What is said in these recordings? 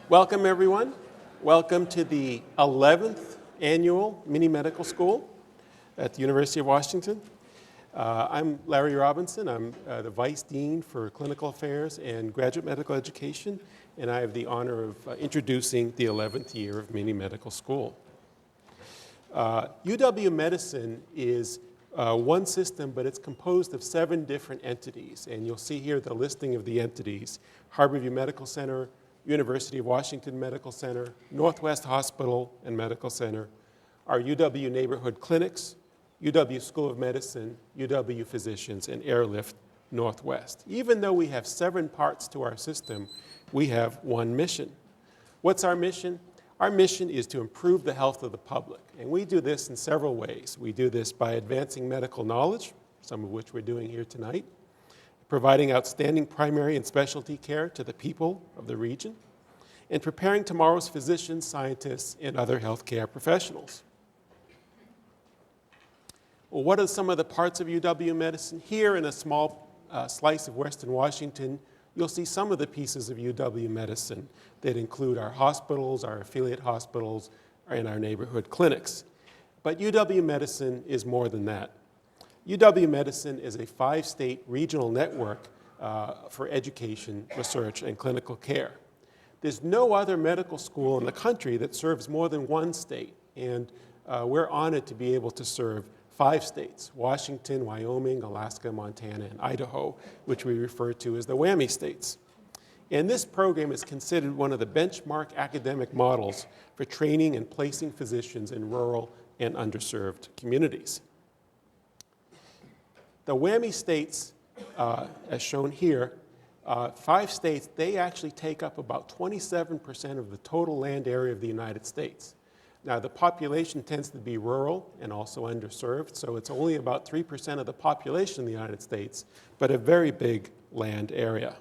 Welcome, everyone. Welcome to the 11th annual Mini Medical School at the University of Washington. I'm Larry Robinson. I'm the Vice Dean for Clinical Affairs and Graduate Medical Education, and I have the honor of introducing the 11th year of Mini Medical School. UW Medicine is one system, but it's composed of 7 different entities, and you'll see here the listing of the entities: Harborview Medical Center, University of Washington Medical Center, Northwest Hospital and Medical Center, our UW neighborhood clinics, UW School of Medicine, UW Physicians, and Airlift Northwest. Even though we have 7 parts to our system, we have one mission. What's our mission? Our mission is to improve the health of the public, and we do this in several ways. We do this by advancing medical knowledge, some of which we're doing here tonight, providing outstanding primary and specialty care to the people of the region, and preparing tomorrow's physicians, scientists, and other healthcare professionals. Well, what are some of the parts of UW Medicine? Here in a small slice of Western Washington, you'll see some of the pieces of UW Medicine that include our hospitals, our affiliate hospitals, and our neighborhood clinics. But UW Medicine is more than that. UW Medicine is a 5-state regional network for education, research, and clinical care. There's no other medical school in the country that serves more than one state, and we're honored to be able to serve 5 states: Washington, Wyoming, Alaska, Montana, and Idaho, which we refer to as the WWAMI states. And this program is considered one of the benchmark academic models for training and placing physicians in rural and underserved communities. The WWAMI states, as shown here, 5 states, they actually take up about 27% of the total land area of the United States. Now, the population tends to be rural and also underserved, so it's only about 3% of the population in the United States, but a very big land area.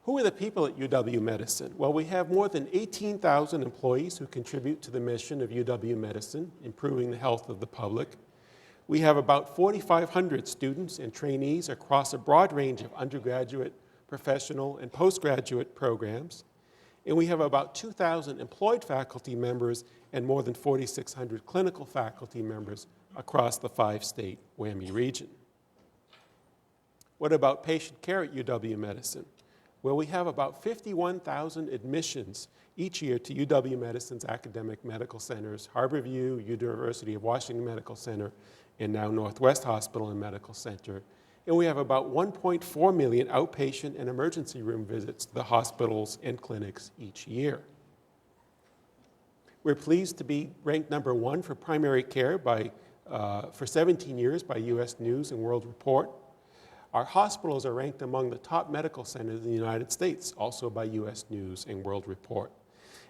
Who are the people at UW Medicine? Well, we have more than 18,000 employees who contribute to the mission of UW Medicine, improving the health of the public. We have about 4,500 students and trainees across a broad range of undergraduate, professional, and postgraduate programs. And we have about 2,000 employed faculty members and more than 4,600 clinical faculty members across the 5-state WWAMI region. What about patient care at UW Medicine? Well, we have about 51,000 admissions each year to UW Medicine's academic medical centers: Harborview, University of Washington Medical Center, and now Northwest Hospital and Medical Center. And we have about 1.4 million outpatient and emergency room visits to the hospitals and clinics each year. We're pleased to be ranked number 1 for primary care for 17 years by U.S. News and World Report. Our hospitals are ranked among the top medical centers in the United States, also by U.S. News and World Report.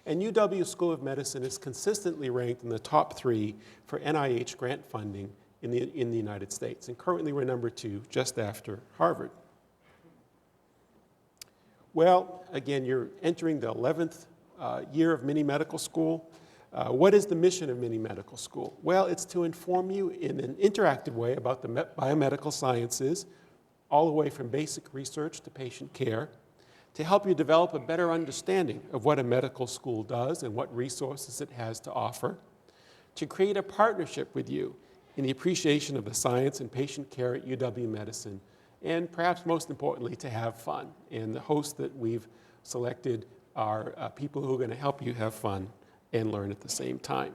And UW School of Medicine is consistently ranked in the top 3 for NIH grant funding in the United States. And currently we're number 2, just after Harvard. Well, again, you're entering the 11th year of Mini Medical School. What is the mission of Mini Medical School? Well, it's to inform you in an interactive way about the biomedical sciences, all the way from basic research to patient care, to help you develop a better understanding of what a medical school does and what resources it has to offer, to create a partnership with you in the appreciation of the science and patient care at UW Medicine, and perhaps most importantly, to have fun. And the hosts that we've selected are people who are going to help you have fun and learn at the same time.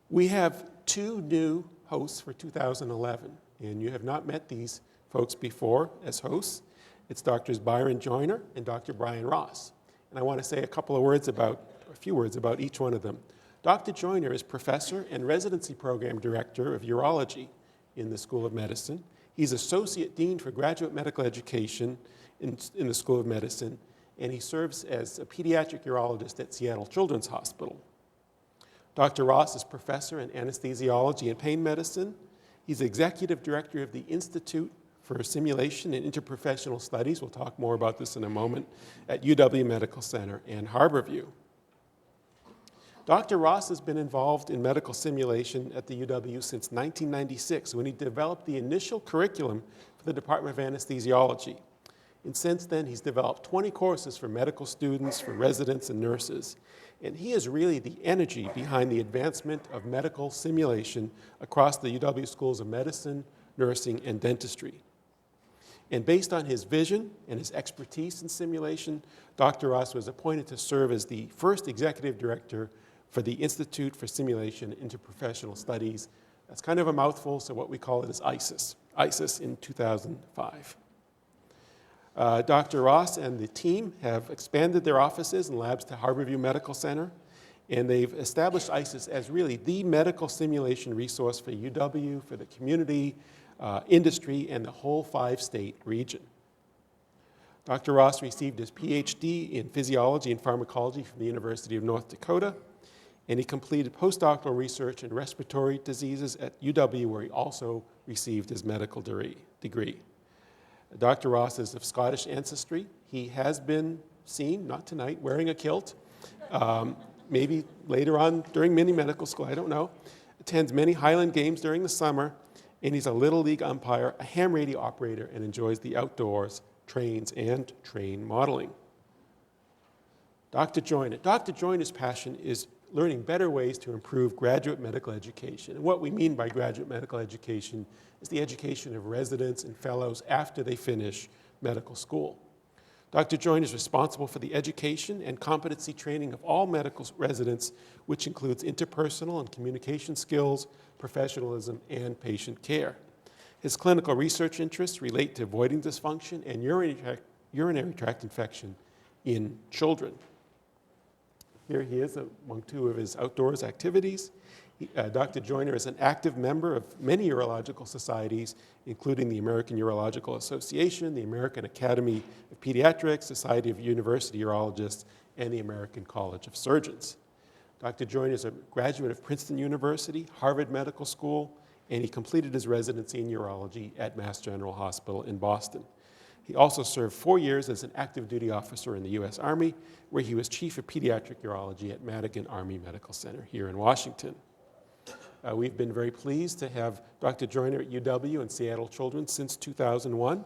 We have 2 new hosts for 2011, and you have not met these folks before as hosts. It's Drs. Byron Joyner and Dr. Brian Ross. And I want to say a few words about each one of them. Dr. Joyner is professor and residency program director of urology in the School of Medicine. He's associate dean for graduate medical education in the School of Medicine, and he serves as a pediatric urologist at Seattle Children's Hospital. Dr. Ross is professor in anesthesiology and pain medicine. He's executive director of the Institute for Simulation and Interprofessional Studies. We'll talk more about this in a moment, at UW Medical Center and Harborview. Dr. Ross has been involved in medical simulation at the UW since 1996, when he developed the initial curriculum for the Department of Anesthesiology. And since then, he's developed 20 courses for medical students, for residents and nurses. And he is really the energy behind the advancement of medical simulation across the UW schools of medicine, nursing, and dentistry. And based on his vision and his expertise in simulation, Dr. Ross was appointed to serve as the first executive director for the Institute for Simulation and Interprofessional Studies. That's kind of a mouthful, so what we call it is ISIS in 2005. Dr. Ross and the team have expanded their offices and labs to Harborview Medical Center, and they've established ISIS as really the medical simulation resource for UW, for the community, industry, and the whole 5-state region. Dr. Ross received his PhD in physiology and pharmacology from the University of North Dakota, and he completed postdoctoral research in respiratory diseases at UW, where he also received his medical degree. Dr. Ross is of Scottish ancestry. He has been seen, not tonight, wearing a kilt, maybe later on during mini medical school, I don't know. Attends many Highland Games during the summer, and he's a Little League umpire, a ham radio operator, and enjoys the outdoors, trains, and train modeling. Dr. Joyner. Dr. Joyner's passion is learning better ways to improve graduate medical education. And what we mean by graduate medical education is the education of residents and fellows after they finish medical school. Dr. Joyner is responsible for the education and competency training of all medical residents, which includes interpersonal and communication skills, professionalism, and patient care. His clinical research interests relate to avoiding dysfunction and urinary tract infection in children. Here he is among two of his outdoors activities. Dr. Joyner is an active member of many urological societies, including the American Urological Association, the American Academy of Pediatrics, Society of University Urologists, and the American College of Surgeons. Dr. Joyner is a graduate of Princeton University, Harvard Medical School, and he completed his residency in urology at Mass General Hospital in Boston. He also served 4 years as an active duty officer in the U.S. Army, where he was chief of pediatric urology at Madigan Army Medical Center here in Washington. We've been very pleased to have Dr. Joyner at UW and Seattle Children's since 2001.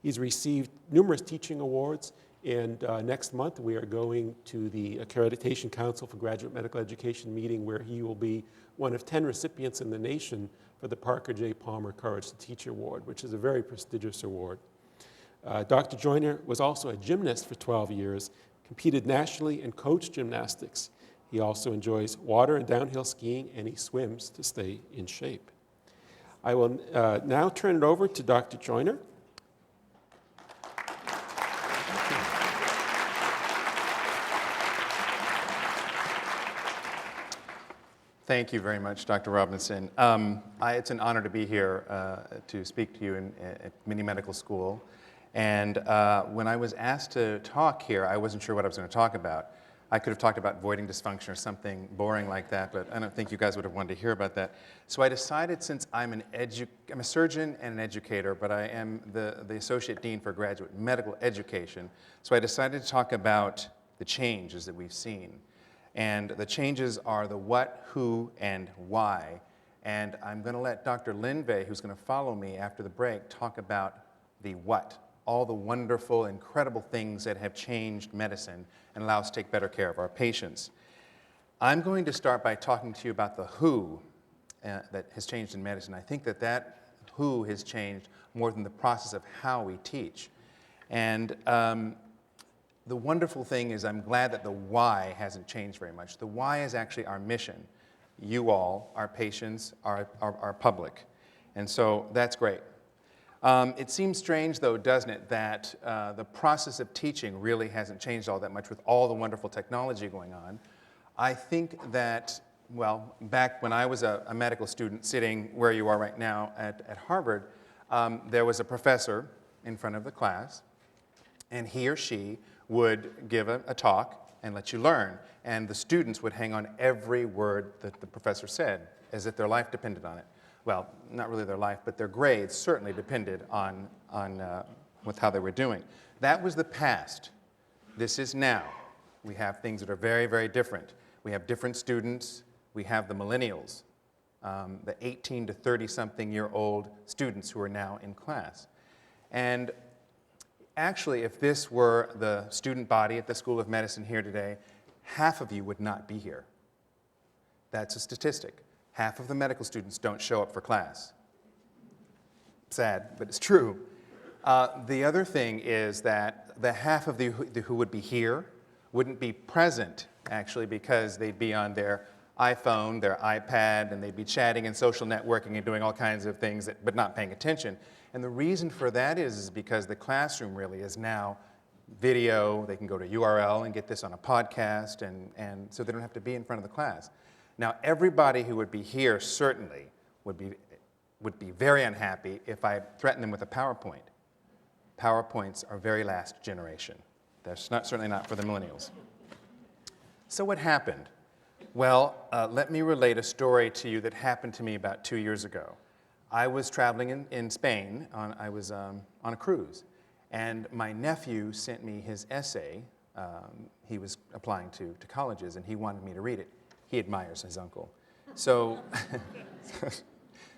He's received numerous teaching awards, and next month we are going to the Accreditation Council for Graduate Medical Education meeting, where he will be one of 10 recipients in the nation for the Parker J. Palmer Courage to Teach Award, which is a very prestigious award. Dr. Joyner was also a gymnast for 12 years, competed nationally and coached gymnastics. He also enjoys water and downhill skiing, and he swims to stay in shape. I will now turn it over to Dr. Joyner. Thank you very much, Dr. Robinson. It's an honor to be here to speak to you at Mini Medical School. And when I was asked to talk here, I wasn't sure what I was going to talk about. I could have talked about voiding dysfunction or something boring like that, but I don't think you guys would have wanted to hear about that. So I decided, since I'm a surgeon and an educator, but I am the Associate Dean for Graduate Medical Education, so I decided to talk about the changes that we've seen. And the changes are the what, who, and why. And I'm going to let Dr. Linvey, who's going to follow me after the break, talk about the what. All the wonderful, incredible things that have changed medicine and allow us to take better care of our patients. I'm going to start by talking to you about the who that has changed in medicine. I think that who has changed more than the process of how we teach. And the wonderful thing is I'm glad that the why hasn't changed very much. The why is actually our mission. You all, our patients, our public. And so that's great. It seems strange, though, doesn't it, that the process of teaching really hasn't changed all that much with all the wonderful technology going on. I think that, well, back when I was a medical student sitting where you are right now at Harvard, there was a professor in front of the class, and he or she would give a talk and let you learn. And the students would hang on every word that the professor said, as if their life depended on it. Well, not really their life, but their grades certainly depended on with how they were doing. That was the past. This is now. We have things that are very, very different. We have different students. We have the millennials, the 18 to 30-something-year-old students who are now in class. And actually, if this were the student body at the School of Medicine here today, half of you would not be here. That's a statistic. Half of the medical students don't show up for class. Sad, but it's true. The other thing is that the half of the who would be here wouldn't be present, actually, because they'd be on their iPhone, their iPad, and they'd be chatting and social networking and doing all kinds of things, but not paying attention. And the reason for that is because the classroom really is now video. They can go to URL and get this on a podcast, and so they don't have to be in front of the class. Now, everybody who would be here certainly would be very unhappy if I threatened them with a PowerPoint. PowerPoints are very last generation. They're certainly not for the millennials. So what happened? Well, let me relate a story to you that happened to me about 2 years ago. I was traveling in Spain. I was on a cruise, and my nephew sent me his essay. He was applying to colleges, and he wanted me to read it. He admires his uncle. So,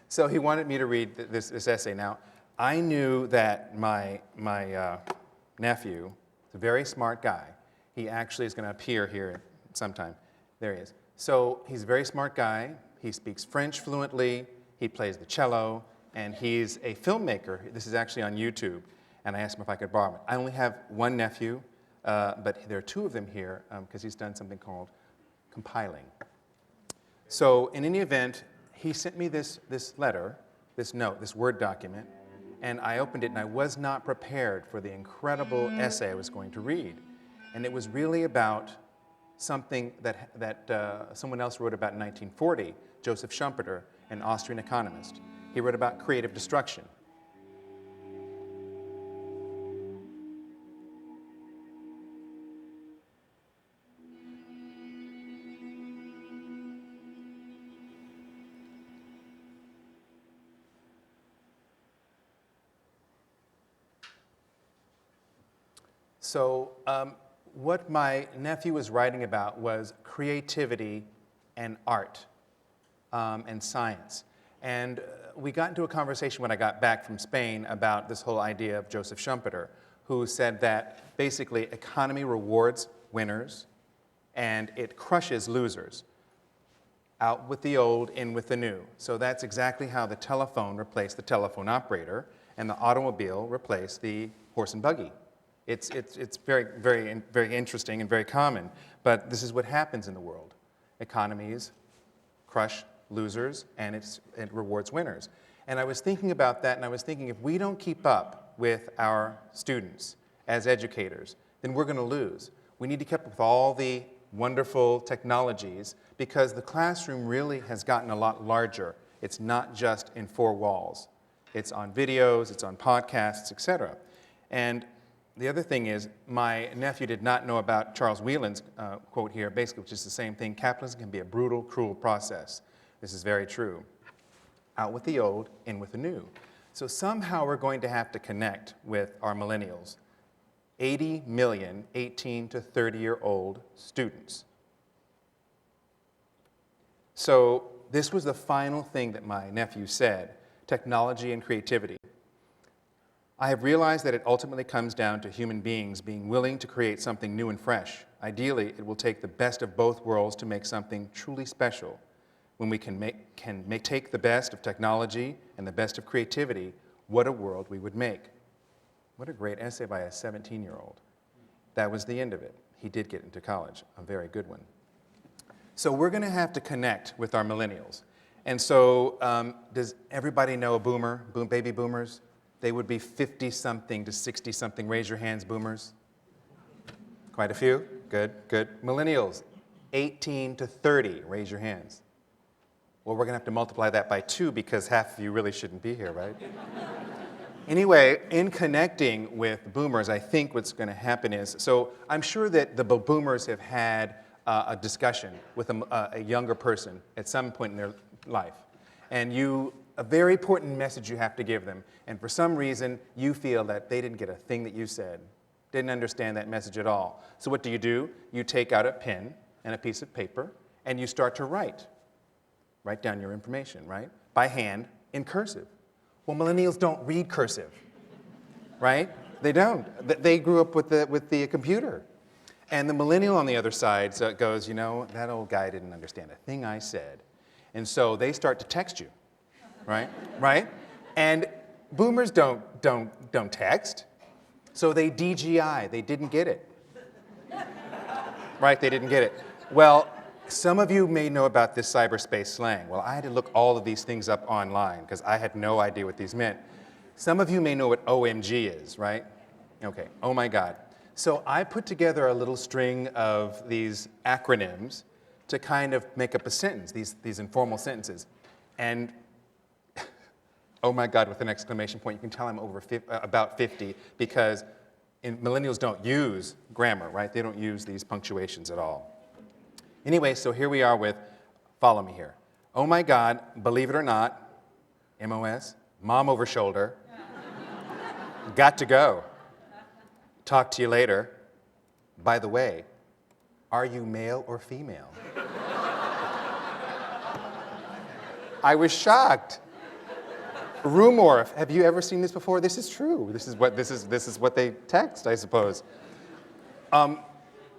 so he wanted me to read this essay. Now, I knew that my nephew is a very smart guy. He actually is going to appear here sometime. There he is. So he's a very smart guy. He speaks French fluently. He plays the cello, and he's a filmmaker. This is actually on YouTube, and I asked him if I could borrow it. I only have one nephew, but there are two of them here because he's done something called compiling. So in any event, he sent me this letter, this note, this Word document, and I opened it, and I was not prepared for the incredible essay I was going to read. And it was really about something that someone else wrote about in 1940, Joseph Schumpeter, an Austrian economist. He wrote about creative destruction. So what my nephew was writing about was creativity and art and science. And we got into a conversation when I got back from Spain about this whole idea of Joseph Schumpeter, who said that basically economy rewards winners and it crushes losers. Out with the old, in with the new. So that's exactly how the telephone replaced the telephone operator and the automobile replaced the horse and buggy. It's very, very, very interesting and very common, but this is what happens in the world. Economies crush losers, and it rewards winners. And I was thinking about that, and I was thinking if we don't keep up with our students as educators, then we're going to lose. We need to keep up with all the wonderful technologies because the classroom really has gotten a lot larger. It's not just in four walls. It's on videos, it's on podcasts, etc. And the other thing is, my nephew did not know about Charles Whelan's quote here, basically, which is the same thing. Capitalism can be a brutal, cruel process. This is very true. Out with the old, in with the new. So somehow we're going to have to connect with our millennials. 80 million 18 to 30-year-old students. So this was the final thing that my nephew said, technology and creativity. I have realized that it ultimately comes down to human beings being willing to create something new and fresh. Ideally, it will take the best of both worlds to make something truly special. When we can take the best of technology and the best of creativity, what a world we would make. What a great essay by a 17-year-old. That was the end of it. He did get into college, a very good one. So we're going to have to connect with our millennials. And so does everybody know a boomer, baby boomers? They would be 50-something to 60-something. Raise your hands, boomers. Quite a few. Good, good. Millennials, 18 to 30. Raise your hands. Well, we're going to have to multiply that by 2 because half of you really shouldn't be here, right? Anyway, in connecting with boomers, I think what's going to happen is, so I'm sure that the boomers have had a discussion with a younger person at some point in their life. And a very important message you have to give them. And for some reason, you feel that they didn't get a thing that you said, didn't understand that message at all. So what do? You take out a pen and a piece of paper, and you start to write. Write down your information, right? By hand, in cursive. Well, millennials don't read cursive, right? They don't. They grew up with the computer. And the millennial on the other side goes, you know, that old guy didn't understand a thing I said. And so they start to text you, right? Right? And boomers don't text. So they DGI, they didn't get it. Right, they didn't get it. Well, some of you may know about this cyberspace slang. Well, I had to look all of these things up online because I had no idea what these meant. Some of you may know what OMG is, right? Okay, oh my God. So I put together a little string of these acronyms to kind of make up a sentence, these informal sentences. And oh my God, with an exclamation point, you can tell I'm about 50 because millennials don't use grammar, right? They don't use these punctuations at all. Anyway, so here we are with, follow me here. Oh my God, believe it or not, MOS, mom over shoulder, got to go, talk to you later. By the way, are you male or female? I was shocked. Rumorph, have you ever seen this before? This is true. This is what they text, I suppose.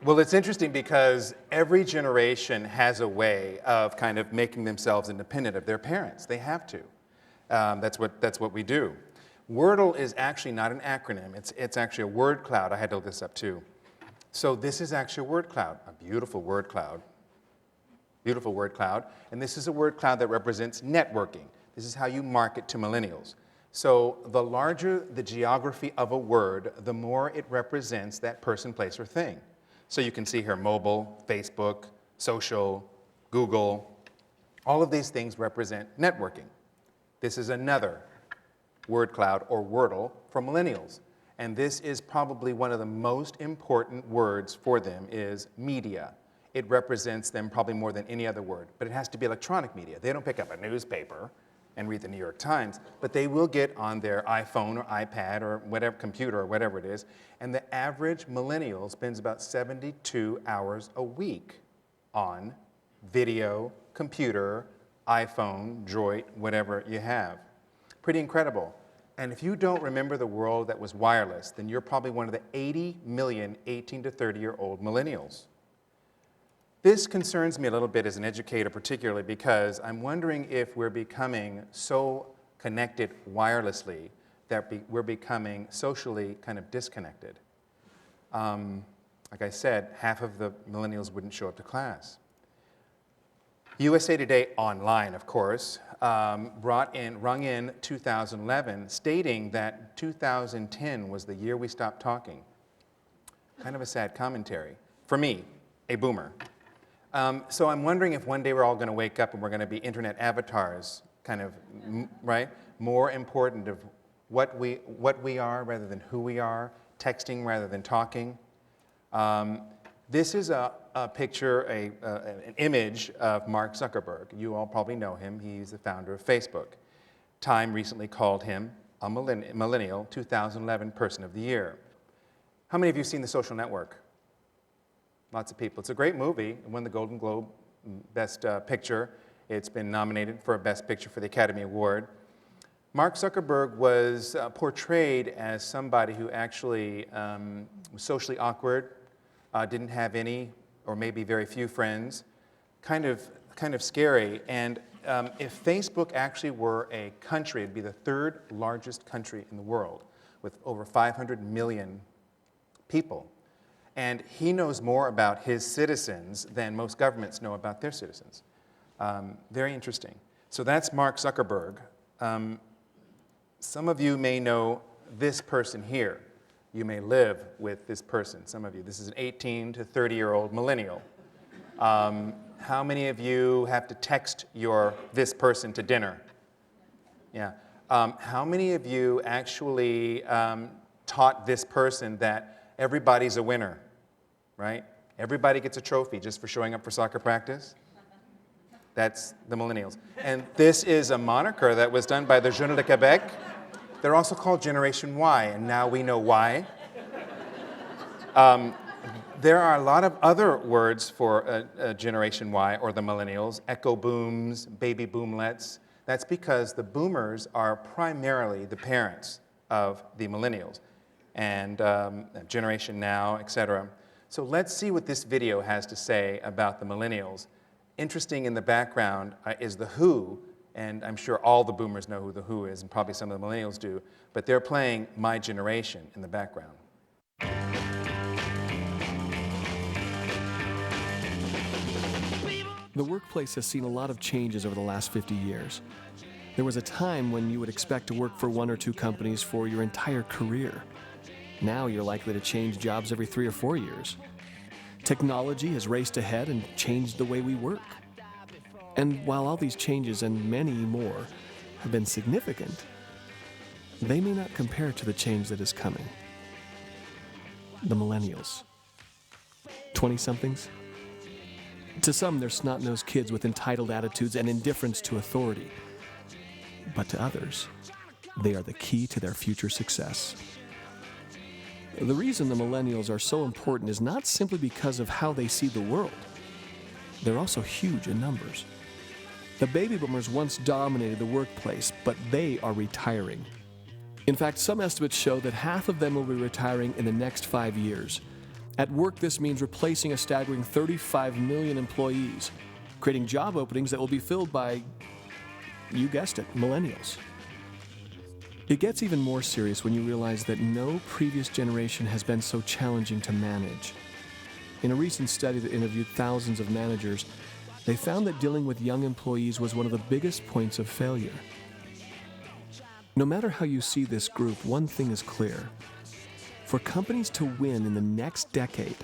Well, it's interesting because every generation has a way of kind of making themselves independent of their parents. They have to. That's what we do. Wordle is actually not an acronym. It's actually a word cloud. I had to look this up too. So this is actually a word cloud, a beautiful word cloud. Beautiful word cloud. And this is a word cloud that represents networking. This is how you market to millennials. So the larger the geography of a word, the more it represents that person, place, or thing. So you can see here mobile, Facebook, social, Google. All of these things represent networking. This is another word cloud or Wordle for millennials. And this is probably one of the most important words for them is media. It represents them probably more than any other word, but it has to be electronic media. They don't pick up a newspaper and read the New York Times, but they will get on their iPhone or iPad or whatever, computer or whatever it is, and the average millennial spends about 72 hours a week on video, computer, iPhone, Droid, whatever you have. Pretty incredible. And if you don't remember the world that was wireless, then you're probably one of the 80 million 18 to 30-year-old millennials. This concerns me a little bit as an educator particularly because I'm wondering if we're becoming so connected wirelessly that we're becoming socially kind of disconnected. Like I said, half of the millennials wouldn't show up to class. USA Today Online, of course, rung in 2011 stating that 2010 was the year we stopped talking. Kind of a sad commentary. For me, a boomer. So I'm wondering if one day we're all going to wake up and we're going to be internet avatars, kind of, right? More important of what we are rather than who we are, texting rather than talking. This is a picture, an image of Mark Zuckerberg. You all probably know him. He's the founder of Facebook. Time recently called him a Millennial 2011 Person of the Year. How many of you have seen The Social Network? Lots of people. It's a great movie. It won the Golden Globe Best Picture. It's been nominated for a Best Picture for the Academy Award. Mark Zuckerberg was portrayed as somebody who actually was socially awkward, didn't have any or maybe very few friends, kind of scary. And if Facebook actually were a country, it'd be the third largest country in the world with over 500 million people. And he knows more about his citizens than most governments know about their citizens. Very interesting. So that's Mark Zuckerberg. Some of you may know this person here. You may live with this person, some of you. This is an 18 to 30-year-old millennial. How many of you have to text this person to dinner? Yeah. How many of you actually taught this person that everybody's a winner, right? Everybody gets a trophy just for showing up for soccer practice? That's the millennials. And this is a moniker that was done by the Journal de Québec. They're also called Generation Y, and now we know why. There are a lot of other words for Generation Y or the millennials, echo booms, baby boomlets. That's because the boomers are primarily the parents of the millennials. and Generation Now, etc. So let's see what this video has to say about the millennials. Interesting in the background is The Who, and I'm sure all the boomers know who The Who is, and probably some of the millennials do, but they're playing My Generation in the background. The workplace has seen a lot of changes over the last 50 years. There was a time when you would expect to work for one or two companies for your entire career. Now you're likely to change jobs every 3 or 4 years. Technology has raced ahead and changed the way we work. And while all these changes and many more have been significant, they may not compare to the change that is coming. The millennials. 20-somethings? To some, they're snot-nosed kids with entitled attitudes and indifference to authority. But to others, they are the key to their future success. The reason the millennials are so important is not simply because of how they see the world. They're also huge in numbers. The baby boomers once dominated the workplace, but they are retiring. In fact, some estimates show that half of them will be retiring in the next 5 years. At work, this means replacing a staggering 35 million employees, creating job openings that will be filled by, you guessed it, millennials. It gets even more serious when you realize that no previous generation has been so challenging to manage. In a recent study that interviewed thousands of managers, they found that dealing with young employees was one of the biggest points of failure. No matter how you see this group, one thing is clear. For companies to win in the next decade,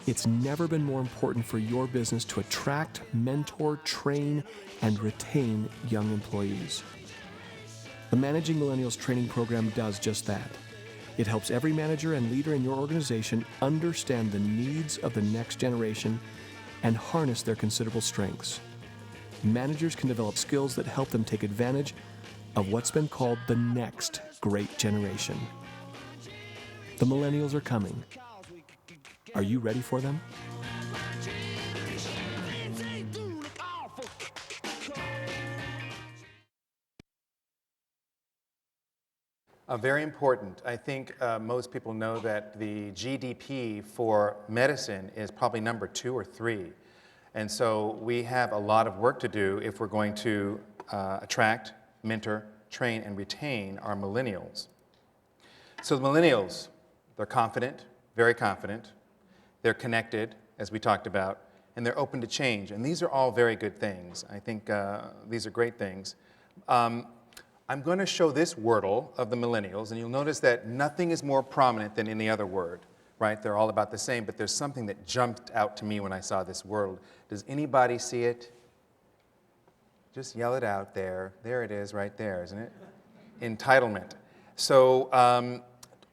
it's never been more important for your business to attract, mentor, train, and retain young employees. The Managing Millennials training program does just that. It helps every manager and leader in your organization understand the needs of the next generation and harness their considerable strengths. Managers can develop skills that help them take advantage of what's been called the next great generation. The millennials are coming. Are you ready for them? Very important. I think most people know that the GDP for medicine is probably number 2 or 3. And so we have a lot of work to do if we're going to attract, mentor, train, and retain our millennials. So the millennials, they're confident, very confident. They're connected, as we talked about, and they're open to change. And these are all very good things. I think these are great things. I'm going to show this wordle of the millennials, and you'll notice that nothing is more prominent than any other word, right? They're all about the same, but there's something that jumped out to me when I saw this wordle. Does anybody see it? Just yell it out there. There it is right there, isn't it? Entitlement. So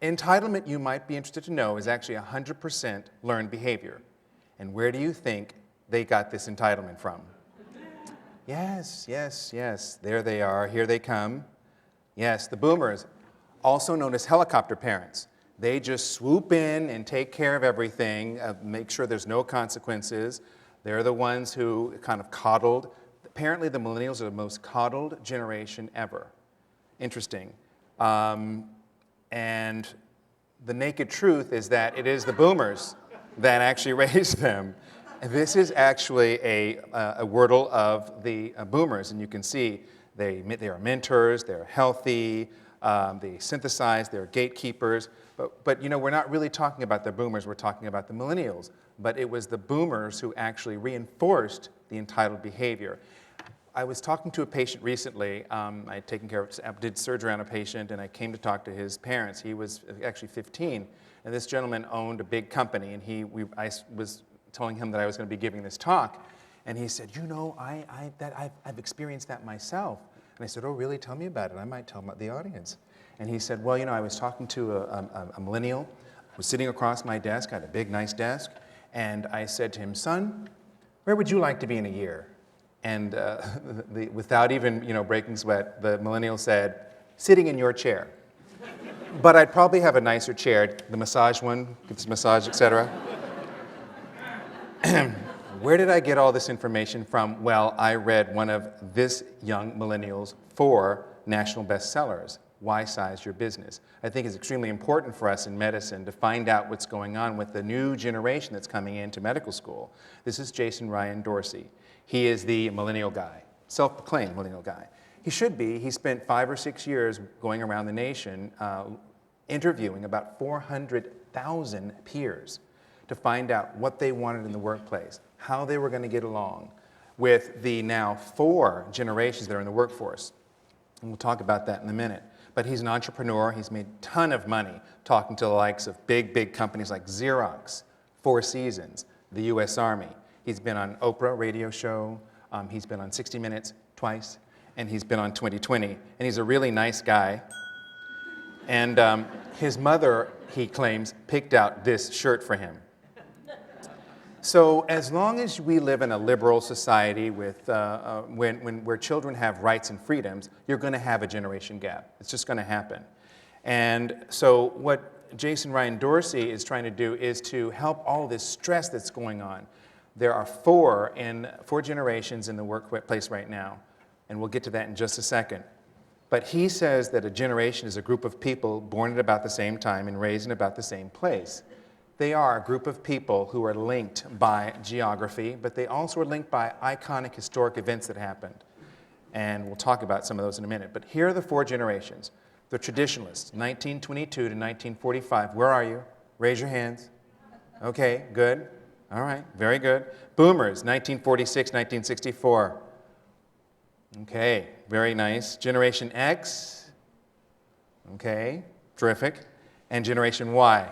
entitlement, you might be interested to know, is actually 100% learned behavior. And where do you think they got this entitlement from? Yes, yes, yes. There they are. Here they come. Yes, the boomers, also known as helicopter parents. They just swoop in and take care of everything, make sure there's no consequences. They're the ones who kind of coddled. Apparently, the millennials are the most coddled generation ever. Interesting. And the naked truth is that it is the boomers that actually raised them. This is actually a wordle of the boomers, and you can see they are mentors, they're healthy, they synthesize, they're gatekeepers. But you know, we're not really talking about the boomers, we're talking about the millennials. But it was the boomers who actually reinforced the entitled behavior. I was talking to a patient recently. I had taken care of, did surgery on a patient, and I came to talk to his parents. He was actually 15, and this gentleman owned a big company, and I was telling him that I was going to be giving this talk, and he said, you know, I've experienced that myself. And I said, oh, really? Tell me about it. I might tell the audience. And he said, well, you know, I was talking to a millennial, was sitting across my desk, I had a big, nice desk, and I said to him, son, where would you like to be in a year? And without even, breaking sweat, the millennial said, sitting in your chair. But I'd probably have a nicer chair, the massage one, gets massage, etc. Where did I get all this information from? Well, I read one of this young millennial's 4 national bestsellers. why size your business? I think it's extremely important for us in medicine to find out what's going on with the new generation that's coming into medical school. This is Jason Ryan Dorsey. He is the millennial guy, self-proclaimed millennial guy. He should be. He spent 5 or 6 years going around the nation interviewing about 400,000 peers to find out what they wanted in the workplace, how they were going to get along with the now 4 generations that are in the workforce. And we'll talk about that in a minute. But he's an entrepreneur. He's made a ton of money talking to the likes of big companies like Xerox, Four Seasons, the U.S. Army. He's been on Oprah radio show. He's been on 60 Minutes twice. And he's been on 2020. And he's a really nice guy. And his mother, he claims, picked out this shirt for him. So as long as we live in a liberal society with, where children have rights and freedoms, you're going to have a generation gap. It's just going to happen. And so what Jason Ryan Dorsey is trying to do is to help all this stress that's going on. There are 4 generations in the workplace right now, and we'll get to that in just a second. But he says that a generation is a group of people born at about the same time and raised in about the same place. They are a group of people who are linked by geography, but they also are linked by iconic historic events that happened. And we'll talk about some of those in a minute. But here are the 4 generations. The traditionalists, 1922 to 1945. Where are you? Raise your hands. Okay, good. All right, very good. Boomers, 1946, 1964. Okay, very nice. Generation X. Okay, terrific. And Generation Y.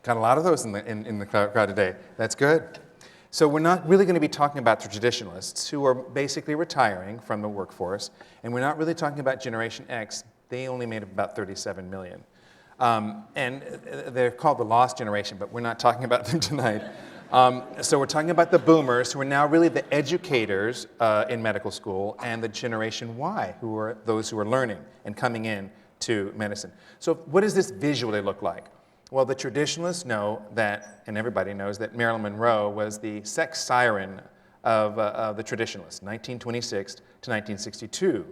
Got a lot of those in the crowd today. That's good. So we're not really going to be talking about the traditionalists who are basically retiring from the workforce, and we're not really talking about Generation X. They only made up about 37 million. And they're called the lost generation, but we're not talking about them tonight. So we're talking about the boomers, who are now really the educators in medical school, and the Generation Y, who are those who are learning and coming in to medicine. So what does this visually look like? Well, the traditionalists know that, and everybody knows, that Marilyn Monroe was the sex siren of the traditionalists, 1926 to 1962.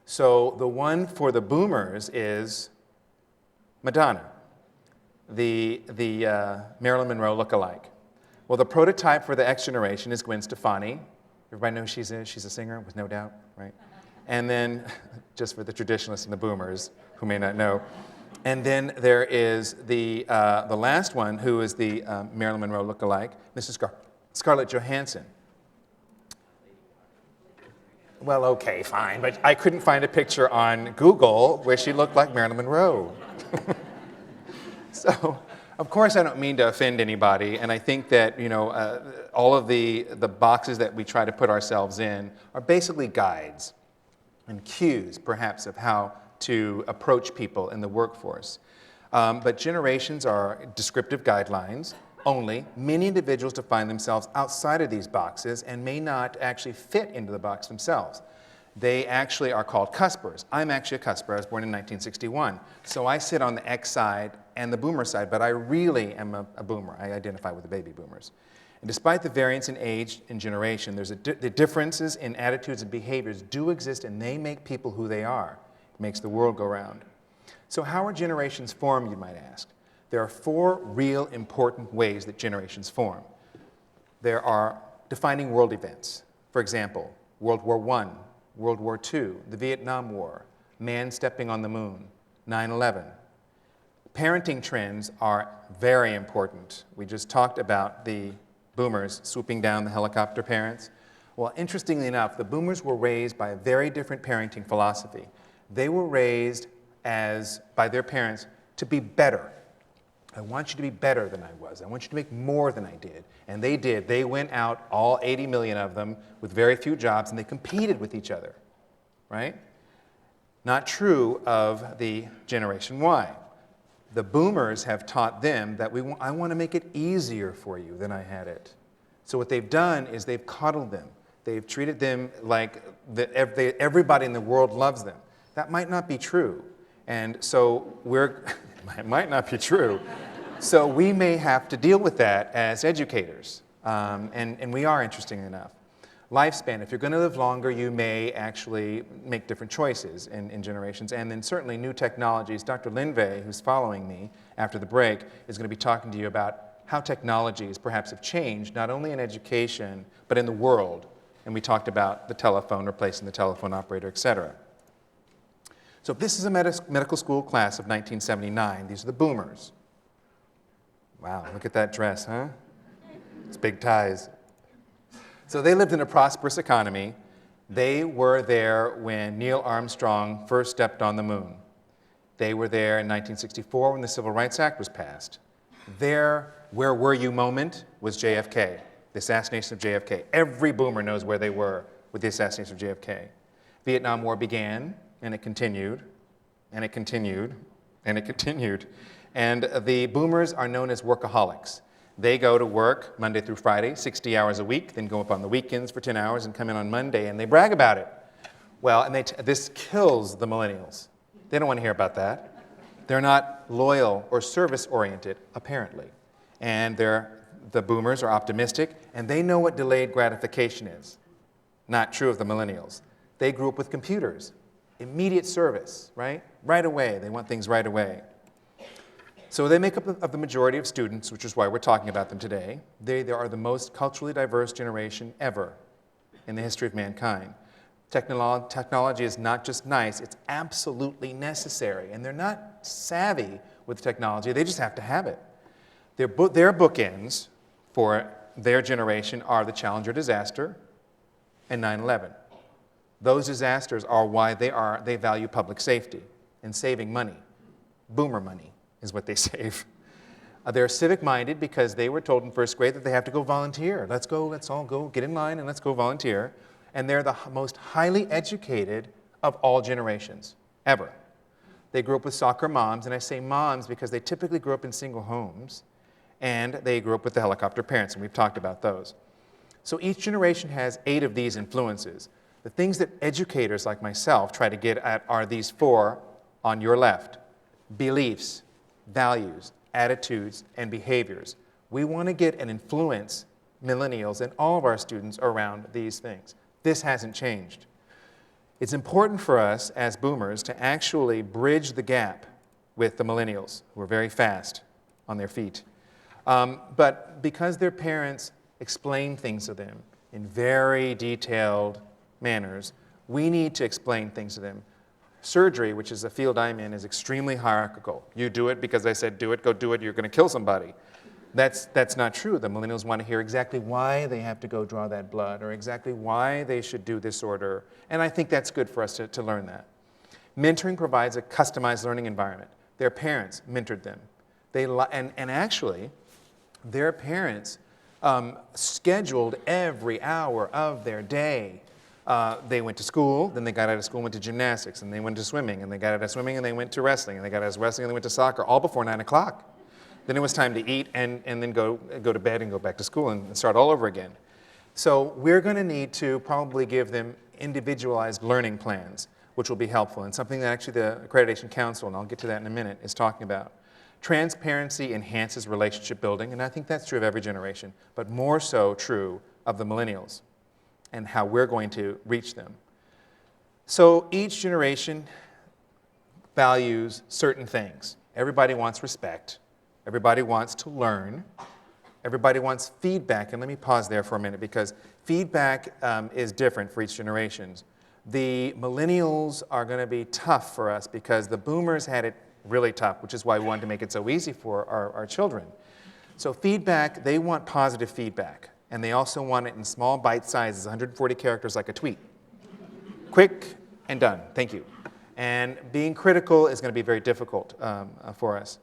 So the one for the boomers is Madonna, the Marilyn Monroe lookalike. Well, the prototype for the X generation is Gwen Stefani. Everybody knows she's a singer, with no doubt, right? And then, just for the traditionalists and the boomers who may not know, and then there is the last one, who is the Marilyn Monroe lookalike, Mrs. Scarlett Johansson. Well, okay, fine, but I couldn't find a picture on Google where she looked like Marilyn Monroe. So, of course, I don't mean to offend anybody, and I think that all of the boxes that we try to put ourselves in are basically guides and cues, perhaps, of how to approach people in the workforce. But generations are descriptive guidelines only. Many individuals define themselves outside of these boxes and may not actually fit into the box themselves. They actually are called cuspers. I'm actually a cusper. I was born in 1961. So I sit on the X side and the boomer side, but I really am a boomer. I identify with the baby boomers. And despite the variance in age and generation, the differences in attitudes and behaviors do exist, and they make people who they are. Makes the world go round. So how are generations formed, you might ask? There are 4 real important ways that generations form. There are defining world events. For example, World War I, World War II, the Vietnam War, man stepping on the moon, 9/11. Parenting trends are very important. We just talked about the boomers swooping down the helicopter parents. Well, interestingly enough, the boomers were raised by a very different parenting philosophy. They were raised by their parents to be better. I want you to be better than I was. I want you to make more than I did. And they did. They went out, all 80 million of them, with very few jobs, and they competed with each other, right? Not true of the Generation Y. The boomers have taught them that I want to make it easier for you than I had it. So what they've done is they've coddled them. They've treated them like everybody in the world loves them. That might not be true. And so it might not be true. So we may have to deal with that as educators. And we are, interesting enough. lifespan. If you're going to live longer, you may actually make different choices in generations. And then certainly new technologies. Dr. Linvey, who's following me after the break, is going to be talking to you about how technologies perhaps have changed, not only in education, but in the world. And we talked about the telephone, replacing the telephone operator, et cetera. So this is a medical school class of 1979. These are the boomers. Wow, look at that dress, huh? It's big ties. So they lived in a prosperous economy. They were there when Neil Armstrong first stepped on the moon. They were there in 1964 when the Civil Rights Act was passed. Their "where were you" moment was JFK, the assassination of JFK. Every boomer knows where they were with the assassination of JFK. Vietnam War began, and it continued, and it continued, and it continued. And the boomers are known as workaholics. They go to work Monday through Friday, 60 hours a week, then go up on the weekends for 10 hours and come in on Monday, and they brag about it. Well, and this kills the millennials. They don't want to hear about that. They're not loyal or service-oriented, apparently. And the boomers are optimistic, and they know what delayed gratification is. Not true of the millennials. They grew up with computers. Immediate service, right? Right away. They want things right away. So they make up of the majority of students, which is why we're talking about them today. They are the most culturally diverse generation ever in the history of mankind. Technology is not just nice, it's absolutely necessary. And they're not savvy with technology, they just have to have it. Their bookends for their generation are the Challenger disaster and 9/11. Those disasters are why they value public safety and saving money. Boomer money is what they save. They're civic-minded because they were told in first grade that they have to go volunteer. Let's all go, get in line and let's go volunteer. And they're the most highly educated of all generations, ever. They grew up with soccer moms, and I say moms because they typically grew up in single homes, and they grew up with the helicopter parents, and we've talked about those. So each generation has 8 of these influences. The things that educators like myself try to get at are these 4 on your left: beliefs, values, attitudes, and behaviors. We want to get and influence millennials and all of our students around these things. This hasn't changed. It's important for us as boomers to actually bridge the gap with the millennials, who are very fast on their feet. But because their parents explain things to them in very detailed manners, we need to explain things to them. Surgery, which is a field I'm in, is extremely hierarchical. You do it because I said do it, go do it, you're going to kill somebody. That's not true. The millennials want to hear exactly why they have to go draw that blood or exactly why they should do this order. And I think that's good for us to learn that. Mentoring provides a customized learning environment. Their parents mentored them. And actually, their parents scheduled every hour of their day. They went to school, then they got out of school and went to gymnastics, and they went to swimming, and they got out of swimming and they went to wrestling, and they got out of wrestling and they went to soccer, all before 9 o'clock. Then it was time to eat and then go to bed and go back to school and start all over again. So we're going to need to probably give them individualized learning plans, which will be helpful, and something that actually the Accreditation Council, and I'll get to that in a minute, is talking about. Transparency enhances relationship building, and I think that's true of every generation, but more so true of the millennials and how we're going to reach them. So each generation values certain things. Everybody wants respect. Everybody wants to learn. Everybody wants feedback. And let me pause there for a minute because feedback is different for each generation. The millennials are going to be tough for us because the boomers had it really tough, which is why we wanted to make it so easy for our children. So feedback, they want positive feedback. And they also want it in small bite sizes, 140 characters like a tweet. Quick and done. Thank you. And being critical is going to be very difficult for us.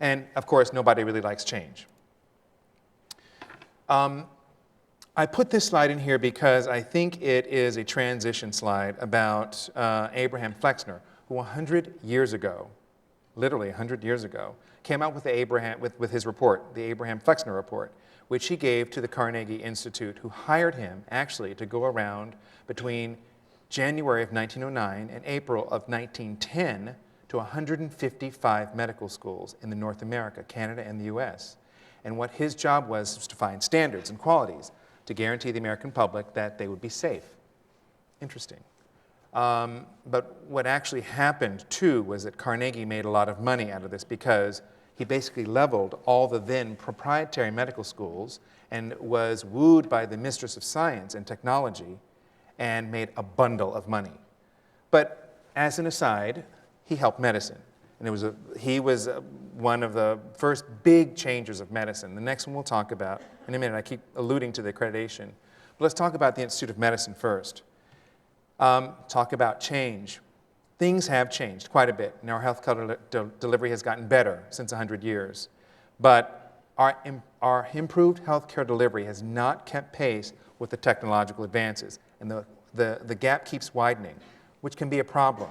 And of course, nobody really likes change. I put this slide in here because I think it is a transition slide about Abraham Flexner, who 100 years ago, literally 100 years ago, came out with his report, the Abraham Flexner Report, which he gave to the Carnegie Institute, who hired him actually to go around between January of 1909 and April of 1910 to 155 medical schools in North America, Canada, and the US. And what his job was to find standards and qualities. to guarantee the American public that they would be safe. Interesting. But what actually happened, too, was that Carnegie made a lot of money out of this because he basically leveled all the then proprietary medical schools and was wooed by the mistress of science and technology and made a bundle of money. But as an aside, he helped medicine. And he was one of the first big changers of medicine. The next one we'll talk about in a minute. I keep alluding to the accreditation. But let's talk about the Institute of Medicine first. Talk about change. Things have changed quite a bit, and our healthcare delivery has gotten better since 100 years. But our improved healthcare delivery has not kept pace with the technological advances, and the gap keeps widening, which can be a problem.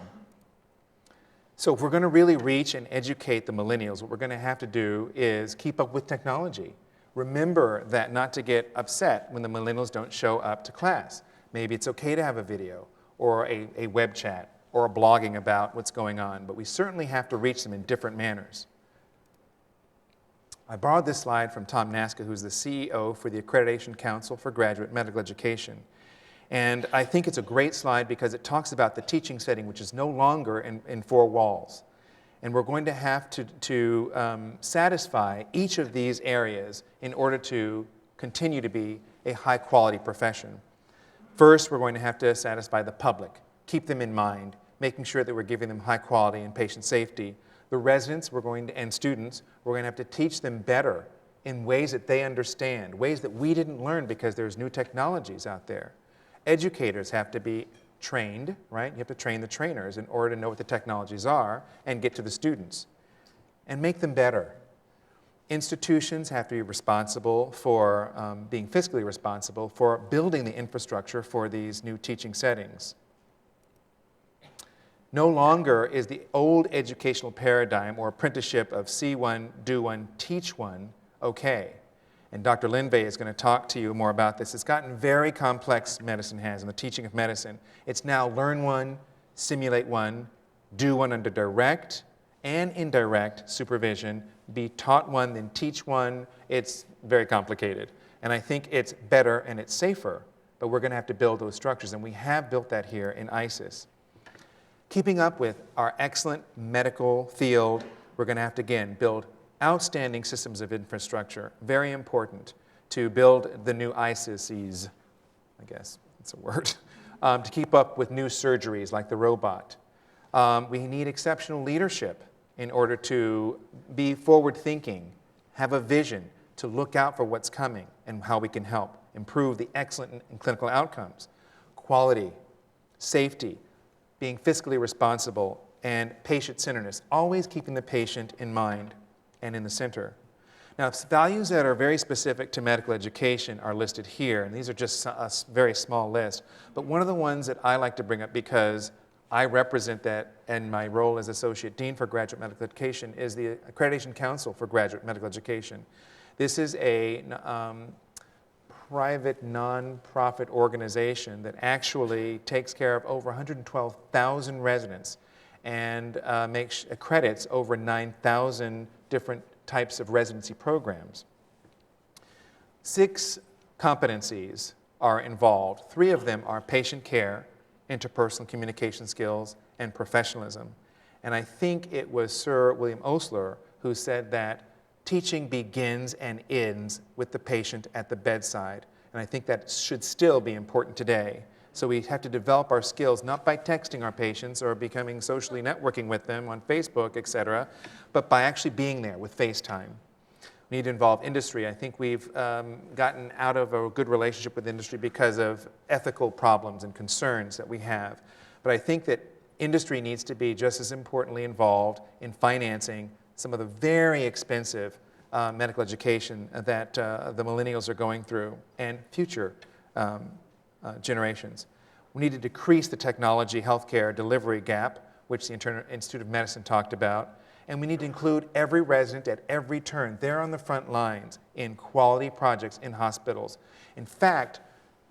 So if we're going to really reach and educate the millennials, what we're going to have to do is keep up with technology. Remember that not to get upset when the millennials don't show up to class. Maybe it's okay to have a video or a web chat or a blogging about what's going on, but we certainly have to reach them in different manners. I borrowed this slide from Tom Naska, who's the CEO for the Accreditation Council for Graduate Medical Education. And I think it's a great slide because it talks about the teaching setting, which is no longer in four walls. And we're going to have to satisfy each of these areas in order to continue to be a high-quality profession. First, we're going to have to satisfy the public, keep them in mind, making sure that we're giving them high quality and patient safety. The residents and students, we're going to have to teach them better in ways that they understand, ways that we didn't learn because there's new technologies out there. Educators have to be trained, right? You have to train the trainers in order to know what the technologies are and get to the students and make them better. Institutions have to be responsible for being fiscally responsible for building the infrastructure for these new teaching settings. No longer is the old educational paradigm or apprenticeship of see one, do one, teach one okay. And Dr. Linvey is going to talk to you more about this. It's gotten very complex, medicine has, in the teaching of medicine. It's now learn one, simulate one, do one under direct and indirect supervision, be taught one, then teach one. It's very complicated. And I think it's better and it's safer, but we're going to have to build those structures, and we have built that here in ISIS. Keeping up with our excellent medical field, we're going to have to, again, build outstanding systems of infrastructure, very important to build the new ISISes, I guess it's a word, to keep up with new surgeries like the robot. We need exceptional leadership in order to be forward-thinking, have a vision to look out for what's coming and how we can help improve the excellent clinical outcomes. Quality, safety, being fiscally responsible, and patient-centeredness, always keeping the patient in mind and in the center. Now, values that are very specific to medical education are listed here, and these are just a very small list. But one of the ones that I like to bring up because I represent that in my role as Associate Dean for Graduate Medical Education is the Accreditation Council for Graduate Medical Education. This is a private, non-profit organization that actually takes care of over 112,000 residents and accredits over 9,000 different types of residency programs. 6 competencies are involved. 3 of them are patient care, interpersonal communication skills, and professionalism. And I think it was Sir William Osler who said that teaching begins and ends with the patient at the bedside. And I think that should still be important today. So we have to develop our skills not by texting our patients or becoming socially networking with them on Facebook, et cetera, but by actually being there with FaceTime. We need to involve industry. I think we've gotten out of a good relationship with industry because of ethical problems and concerns that we have. But I think that industry needs to be just as importantly involved in financing some of the very expensive medical education that the millennials are going through and future generations. We need to decrease the technology healthcare delivery gap, which the Institute of Medicine talked about, and we need to include every resident at every turn. They're on the front lines in quality projects in hospitals. In fact,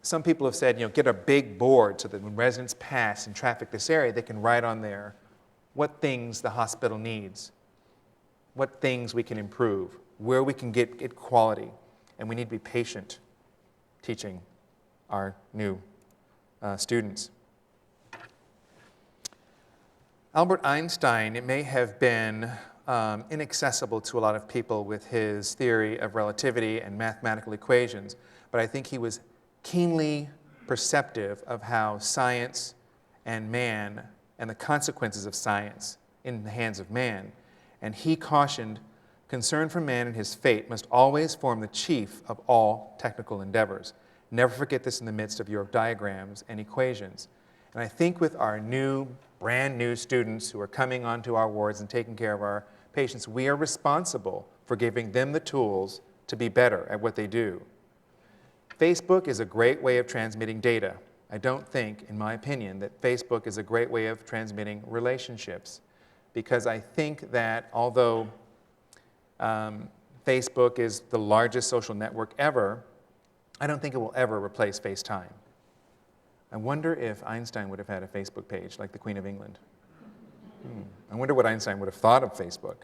some people have said, get a big board so that when residents pass and traffic this area, they can write on there what things the hospital needs, what things we can improve, where we can get quality, and we need to be patient. teaching our new students. Albert Einstein, it may have been inaccessible to a lot of people with his theory of relativity and mathematical equations, but I think he was keenly perceptive of how science and man and the consequences of science in the hands of man. And he cautioned, concern for man and his fate must always form the chief of all technical endeavors. Never forget this in the midst of your diagrams and equations. And I think with our brand new students who are coming onto our wards and taking care of our patients, we are responsible for giving them the tools to be better at what they do. Facebook is a great way of transmitting data. I don't think, in my opinion, that Facebook is a great way of transmitting relationships, because I think that although Facebook is the largest social network ever, I don't think it will ever replace FaceTime. I wonder if Einstein would have had a Facebook page like the Queen of England. I wonder what Einstein would have thought of Facebook.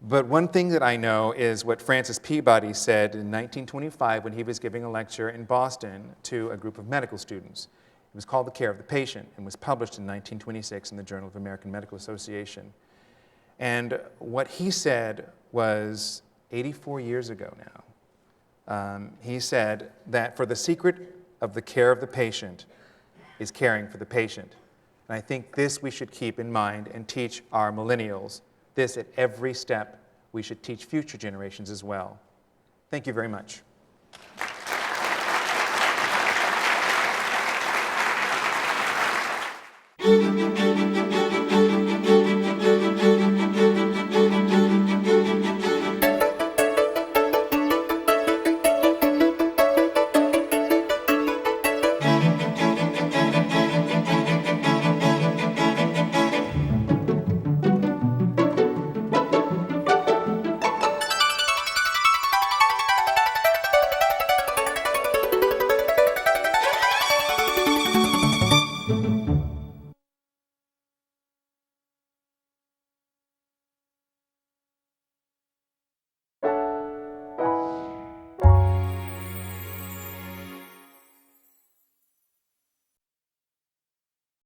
But one thing that I know is what Francis Peabody said in 1925 when he was giving a lecture in Boston to a group of medical students. It was called The Care of the Patient and was published in 1926 in the Journal of the American Medical Association. And what he said was 84 years ago now. He said that for the secret of the care of the patient is caring for the patient. And I think this we should keep in mind and teach our millennials. This at every step we should teach future generations as well. Thank you very much.